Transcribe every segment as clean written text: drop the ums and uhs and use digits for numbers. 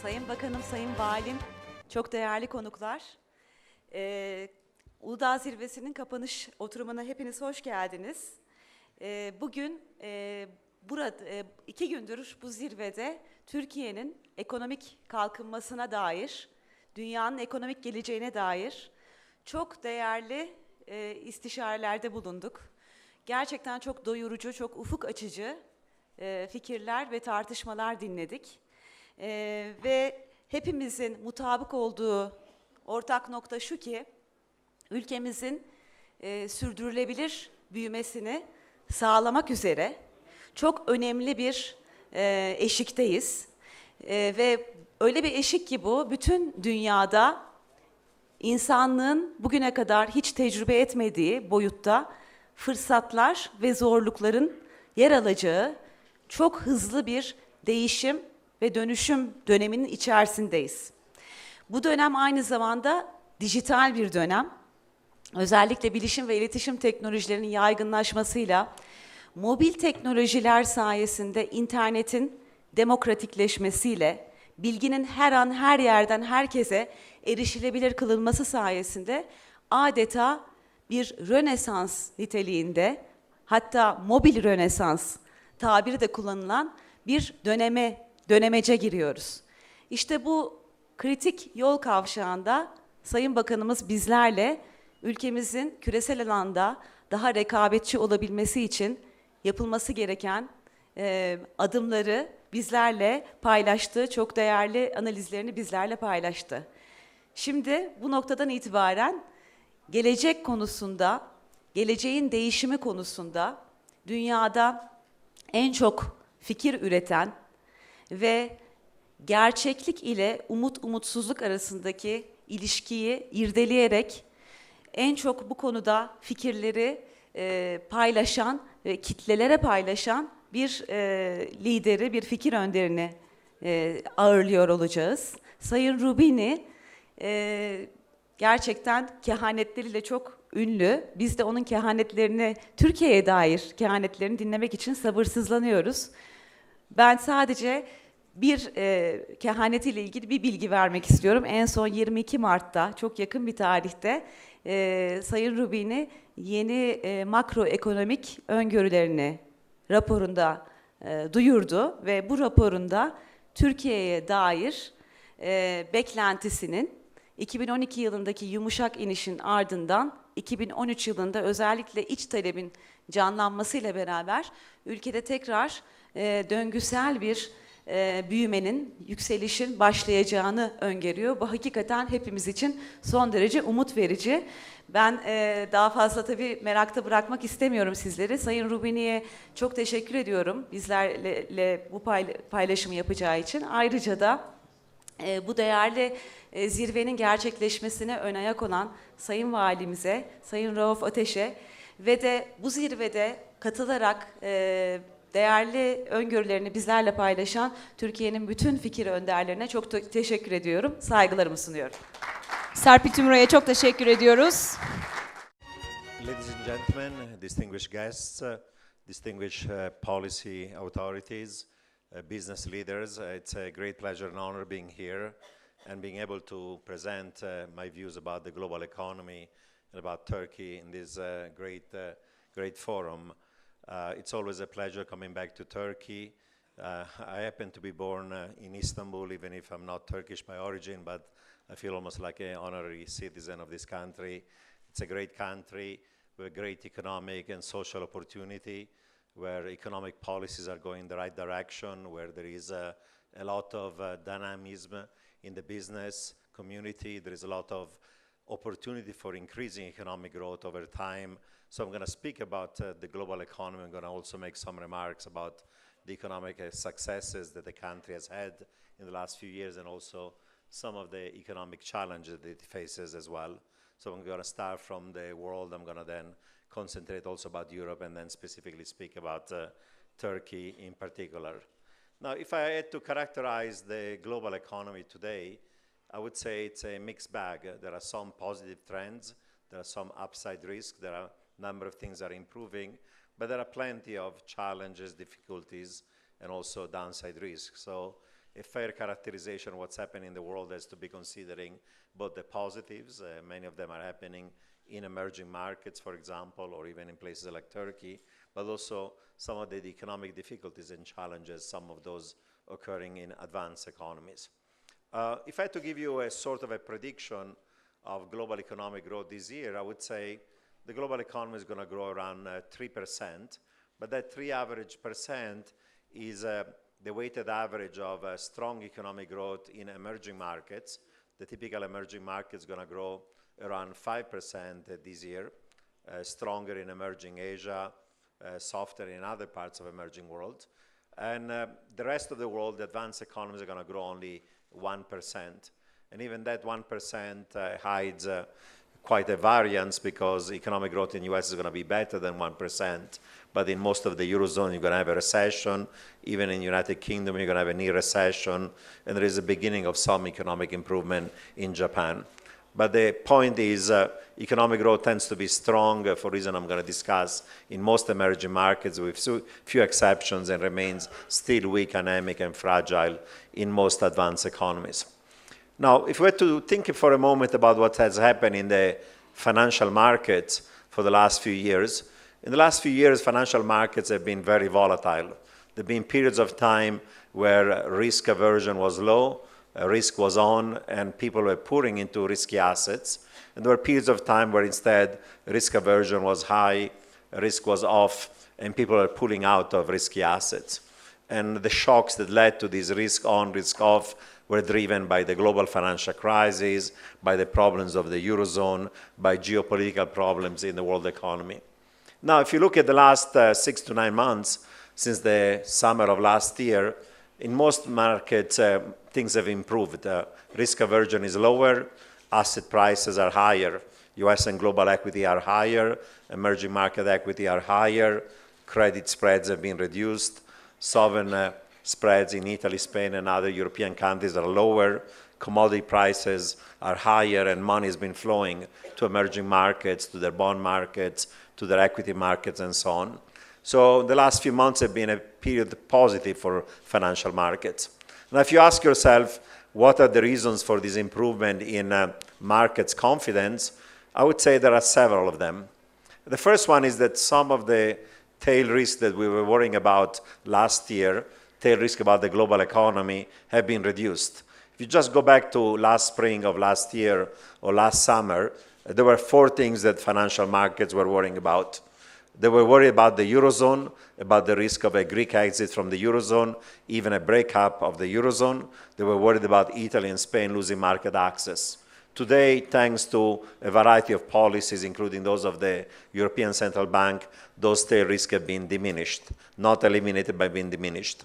Sayın Bakanım, Sayın Valim, çok değerli konuklar. Uludağ Zirvesi'nin kapanış oturumuna hepiniz hoş geldiniz. Bugün burada 2 gündür bu zirvede Türkiye'nin ekonomik kalkınmasına dair, dünyanın ekonomik geleceğine dair çok değerli istişarelerde bulunduk. Gerçekten çok doyurucu, çok ufuk açıcı fikirler ve tartışmalar dinledik. Ve hepimizin mutabık olduğu ortak nokta şu ki, ülkemizin sürdürülebilir büyümesini sağlamak üzere çok önemli bir eşikteyiz. Ve öyle bir eşik ki bu, bütün dünyada insanlığın bugüne kadar hiç tecrübe etmediği boyutta fırsatlar ve zorlukların yer alacağı çok hızlı bir değişim ve dönüşüm döneminin içerisindeyiz. Bu dönem aynı zamanda dijital bir dönem. Özellikle bilişim ve iletişim teknolojilerinin yaygınlaşmasıyla, mobil teknolojiler sayesinde internetin demokratikleşmesiyle, bilginin her an her yerden herkese erişilebilir kılınması sayesinde adeta bir Rönesans niteliğinde, hatta mobil Rönesans tabiri de kullanılan bir dönemece giriyoruz. İşte bu kritik yol kavşağında Sayın Bakanımız bizlerle ülkemizin küresel alanda daha rekabetçi olabilmesi için yapılması gereken adımları bizlerle paylaştı, çok değerli analizlerini bizlerle paylaştı. Şimdi bu noktadan itibaren gelecek konusunda, geleceğin değişimi konusunda dünyada en çok fikir üreten ve gerçeklik ile umutsuzluk arasındaki ilişkiyi irdeleyerek en çok bu konuda fikirleri paylaşan ve kitlelere paylaşan bir lideri, bir fikir önderini ağırlıyor olacağız. Sayın Roubini gerçekten kehanetleriyle çok ünlü. Biz de onun kehanetlerini, Türkiye'ye dair kehanetlerini dinlemek için sabırsızlanıyoruz. Ben sadece bir kehanetiyle ilgili bir bilgi vermek istiyorum. En son 22 Mart'ta, çok yakın bir tarihte Sayın Roubini yeni makroekonomik öngörülerini raporunda duyurdu ve bu raporunda Türkiye'ye dair beklentisinin 2012 yılındaki yumuşak inişin ardından 2013 yılında özellikle iç talebin canlanmasıyla beraber ülkede tekrar döngüsel bir büyümenin, yükselişin başlayacağını öngörüyor. Bu hakikaten hepimiz için son derece umut verici. Ben daha fazla tabii merakta bırakmak istemiyorum sizleri. Sayın Roubini'ye çok teşekkür ediyorum bizlerle bu paylaşımı yapacağı için. Ayrıca da bu değerli zirvenin gerçekleşmesine ön ayak olan Sayın Valimize, Sayın Rauf Ateş'e ve de bu zirvede katılarak değerli öngörülerini bizlerle paylaşan Türkiye'nin bütün fikir önderlerine çok teşekkür ediyorum. Saygılarımı sunuyorum. Serpil Tümrü'ye çok teşekkür ediyoruz. Ladies and gentlemen, distinguished guests, distinguished policy authorities, business leaders, it's a great pleasure and honor being here and being able to present my views about the global economy and about Turkey in this great forum. It's always a pleasure coming back to Turkey. I happen to be born in Istanbul, even if I'm not Turkish by origin, but I feel almost like an honorary citizen of this country. It's a great country with great economic and social opportunity, where economic policies are going in the right direction, where there is a lot of dynamism in the business community. There is a lot of opportunity for increasing economic growth over time. So I'm going to speak about the global economy. I'm going to also make some remarks about the economic successes that the country has had in the last few years and also some of the economic challenges that it faces as well. So I'm going to start from the world. I'm going to then concentrate also about Europe and then specifically speak about Turkey in particular. Now, if I had to characterize the global economy today, I would say it's a mixed bag. There are some positive trends. There are some upside risks. There are a number of things that are improving, but there are plenty of challenges, difficulties, and also downside risks. So a fair characterization of what's happening in the world has to be considering both the positives, many of them are happening in emerging markets, for example, or even in places like Turkey, but also some of the economic difficulties and challenges, some of those occurring in advanced economies. If I had to give you a sort of a prediction of global economic growth this year, I would say the global economy is going to grow around 3%, but that 3% is the weighted average of strong economic growth in emerging markets. The typical emerging market is going to grow around 5% this year, stronger in emerging Asia, softer in other parts of emerging world. And the rest of the world, the advanced economies are going to grow only 1%. And even that 1% hides quite a variance, because economic growth in the US is going to be better than 1%. But in most of the Eurozone, you're going to have a recession. Even in the United Kingdom, you're going to have a near recession. And there is a beginning of some economic improvement in Japan. But the point is, economic growth tends to be strong for reasons I'm going to discuss in most emerging markets, with few exceptions, and remains still weak, anemic, and fragile in most advanced economies. Now, if we were to think for a moment about what has happened in the financial markets for the last few years, in the last few years, financial markets have been very volatile. There have been periods of time where risk aversion was low, risk was on, and people were pouring into risky assets. And there were periods of time where instead risk aversion was high, risk was off, and people were pulling out of risky assets. And the shocks that led to this risk on, risk off were driven by the global financial crisis, by the problems of the Eurozone, by geopolitical problems in the world economy. Now, if you look at the last 6 to 9 months, since the summer of last year, in most markets, things have improved. Risk aversion is lower, asset prices are higher, US and global equity are higher, emerging market equity are higher, credit spreads have been reduced, sovereign spreads in Italy, Spain, and other European countries are lower, commodity prices are higher, and money has been flowing to emerging markets, to their bond markets, to their equity markets, and so on. So the last few months have been a period positive for financial markets. Now, if you ask yourself, what are the reasons for this improvement in markets' confidence, I would say there are several of them. The first one is that some of the tail risks that we were worrying about last year, tail risk about the global economy, have been reduced. If you just go back to last spring of last year or last summer, there were 4 things that financial markets were worrying about. They were worried about the Eurozone, about the risk of a Greek exit from the Eurozone, even a breakup of the Eurozone. They were worried about Italy and Spain losing market access. Today, thanks to a variety of policies, including those of the European Central Bank, those tail risks have been diminished, not eliminated, but been diminished.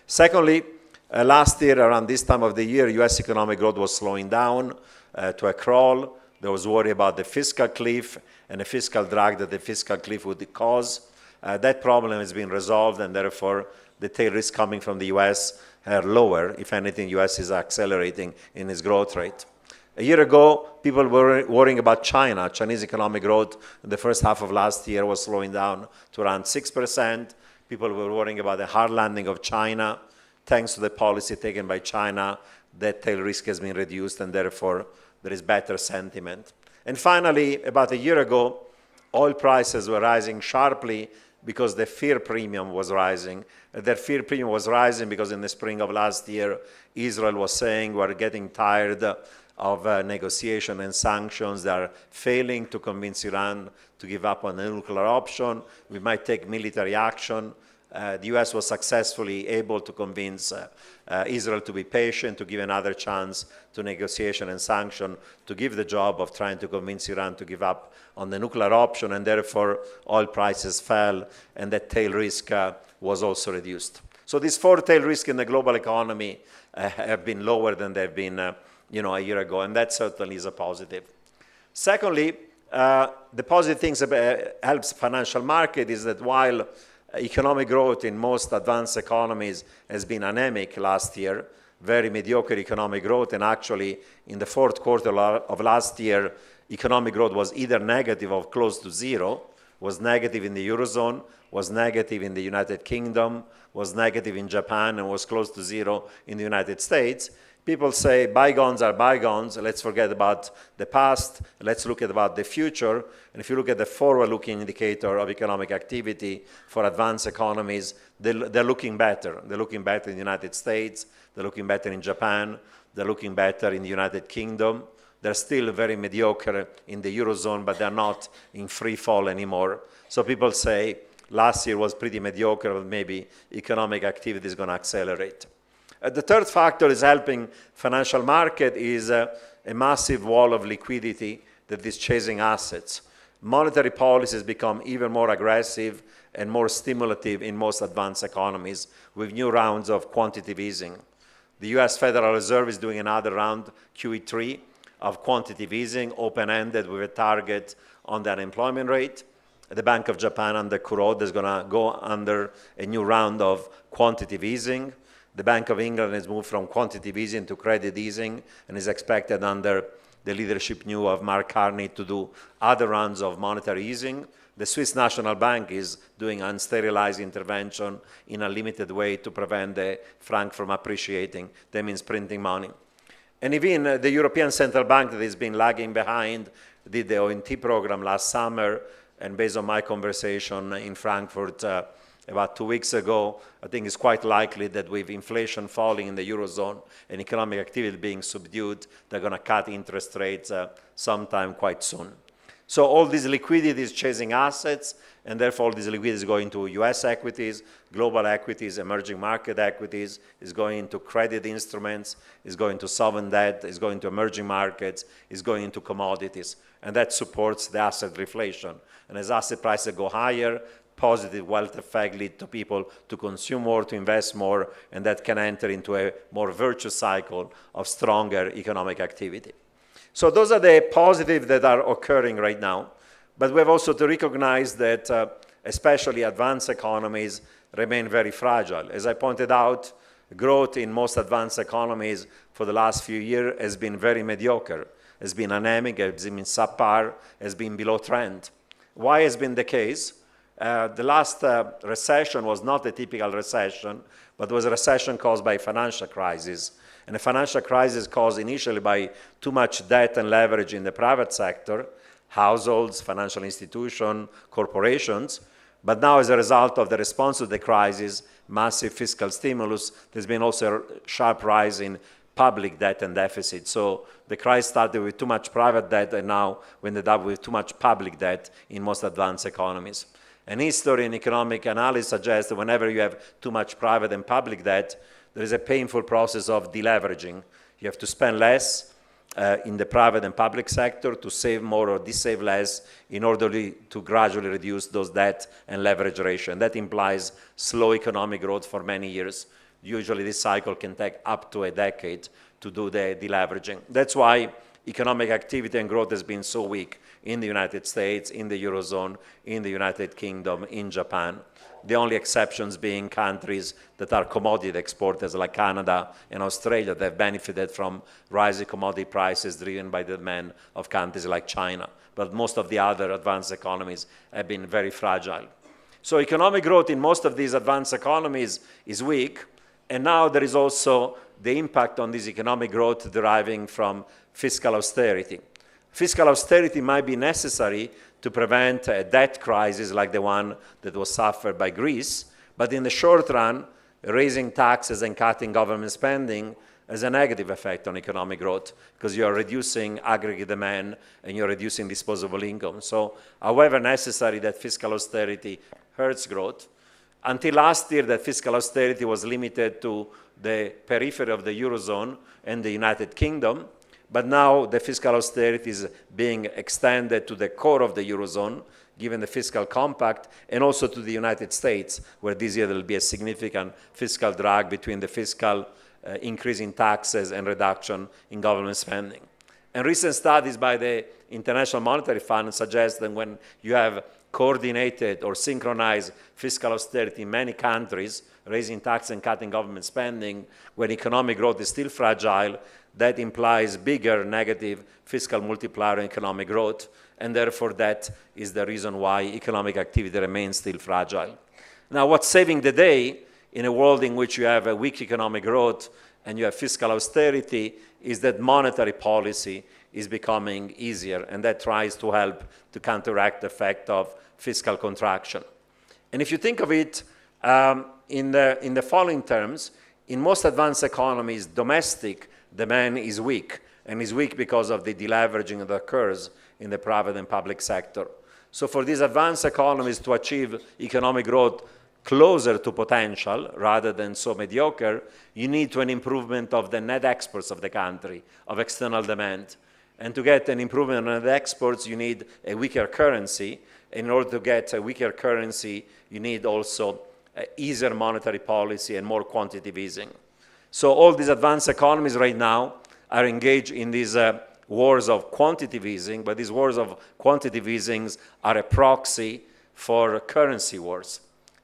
Secondly, last year, around this time of the year, US economic growth was slowing down to a crawl. There was worry about the fiscal cliff and the fiscal drag that the fiscal cliff would cause. That problem has been resolved, and therefore the tail risks coming from the US are lower. If anything, US is accelerating in its growth rate. A year ago, people were worrying about China. Chinese economic growth in the first half of last year was slowing down to around 6%. People were worrying about the hard landing of China. Thanks to the policy taken by China, that tail risk has been reduced, and therefore there is better sentiment. And finally, about a year ago, oil prices were rising sharply because the fear premium was rising. That fear premium was rising because in the spring of last year, Israel was saying, we're getting tired of negotiation and sanctions. They are failing to convince Iran to give up on the nuclear option. We might take military action. The US was successfully able to convince Israel to be patient, to give another chance to negotiation and sanction, to give the job of trying to convince Iran to give up on the nuclear option, and therefore oil prices fell, and that tail risk was also reduced. So these 4 tail risks in the global economy have been lower than they've been a year ago, and that certainly is a positive. Secondly, the positive things that helps financial market is that while economic growth in most advanced economies has been anemic last year, very mediocre economic growth, and actually in the 4th quarter of last year, economic growth was either negative or close to 0. was negative in the Eurozone, was negative in the United Kingdom, was negative in Japan, and was close to zero in the United States. People say bygones are bygones, let's forget about the past, let's look at about the future. And if you look at the forward-looking indicator of economic activity for advanced economies, they're looking better. They're looking better in the United States, they're looking better in Japan, they're looking better in the United Kingdom. They're still very mediocre in the Eurozone, but they're not in free fall anymore. So people say last year was pretty mediocre, but maybe economic activity is going to accelerate. The third factor is helping financial market is a massive wall of liquidity that is chasing assets. Monetary policy has become even more aggressive and more stimulative in most advanced economies with new rounds of quantitative easing. The US Federal Reserve is doing another round, QE3, of quantitative easing, open-ended with a target on the unemployment rate. The Bank of Japan under Kuroda is going to go under a new round of quantitative easing. The Bank of England has moved from quantitative easing to credit easing and is expected under the leadership new of Mark Carney to do other rounds of monetary easing. The Swiss National Bank is doing unsterilized intervention in a limited way to prevent the franc from appreciating. That means printing money. And even the European Central Bank that has been lagging behind did the ONT program last summer, and based on my conversation in Frankfurt about 2 weeks ago, I think it's quite likely that with inflation falling in the Eurozone and economic activity being subdued, they're going to cut interest rates sometime quite soon. So all this liquidity is chasing assets, and therefore all this liquidity is going to US equities, global equities, emerging market equities, is going into credit instruments, is going to sovereign debt, is going to emerging markets, is going into commodities. And that supports the asset reflation. And as asset prices go higher, positive wealth effect lead to people to consume more, to invest more, and that can enter into a more virtuous cycle of stronger economic activity. So those are the positives that are occurring right now. But we have also to recognize that especially advanced economies remain very fragile. As I pointed out, growth in most advanced economies for the last few years has been very mediocre, has been anemic, has been subpar, has been below trend. Why has been the case? The last recession was not a typical recession, but was a recession caused by a financial crisis. And a financial crisis caused initially by too much debt and leverage in the private sector, households, financial institutions, corporations. But now as a result of the response to the crisis, massive fiscal stimulus, there's been also a sharp rise in public debt and deficit. So the crisis started with too much private debt, and now we ended up with too much public debt in most advanced economies. And history and economic analysis suggests that whenever you have too much private and public debt, there is a painful process of deleveraging. You have to spend less in the private and public sector to save more or save less in order to gradually reduce those debt and leverage ratio. And that implies slow economic growth for many years. Usually this cycle can take up to a decade to do the deleveraging. That's why economic activity and growth has been so weak in the United States, in the Eurozone, in the United Kingdom, in Japan. The only exceptions being countries that are commodity exporters like Canada and Australia that have benefited from rising commodity prices driven by the demand of countries like China. But most of the other advanced economies have been very fragile. So economic growth in most of these advanced economies is weak, and now there is also the impact on this economic growth deriving from fiscal austerity. Fiscal austerity might be necessary to prevent a debt crisis like the one that was suffered by Greece, but in the short run, raising taxes and cutting government spending has a negative effect on economic growth because you are reducing aggregate demand and you're reducing disposable income. So however necessary that fiscal austerity hurts growth, until last year that fiscal austerity was limited to the periphery of the Eurozone and the United Kingdom, but now the fiscal austerity is being extended to the core of the Eurozone, given the fiscal compact, and also to the United States, where this year there will be a significant fiscal drag between the fiscal increase in taxes and reduction in government spending. And recent studies by the International Monetary Fund suggest that when you have coordinated or synchronized fiscal austerity in many countries, raising tax and cutting government spending, when economic growth is still fragile, that implies bigger negative fiscal multiplier in economic growth, and therefore that is the reason why economic activity remains still fragile. Now, what's saving the day in a world in which you have a weak economic growth and you have fiscal austerity is that monetary policy is becoming easier, and that tries to help to counteract the effect of fiscal contraction. And if you think of it in the following terms, in most advanced economies, domestic demand is weak, and is weak because of the deleveraging that occurs in the private and public sector. So for these advanced economies to achieve economic growth closer to potential rather than so mediocre, you need an improvement of the net exports of the country, of external demand. And to get an improvement in net exports, you need a weaker currency. In order to get a weaker currency, you need also easier monetary policy and more quantitative easing. So all these advanced economies right now are engaged in these wars of quantitative easing, but these wars of quantitative easings are a proxy for currency wars.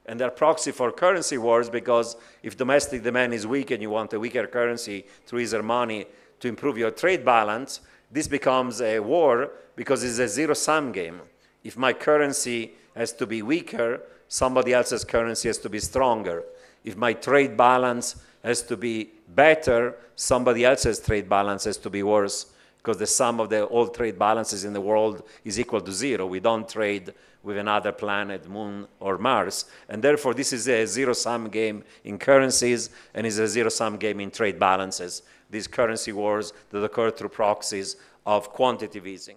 And they're proxy for currency wars because if domestic demand is weak and you want a weaker currency to ease your money to improve your trade balance, this becomes a war because it's a zero-sum game. If my currency has to be weaker, somebody else's currency has to be stronger. If my trade balance has to be better, somebody else's trade balance has to be worse, because the sum of all trade balances in the world is equal to zero. We don't trade with another planet, Moon, or Mars. And therefore, this is a zero-sum game in currencies, and is a zero-sum game in trade balances, these currency wars that occur through proxies of quantitative easing.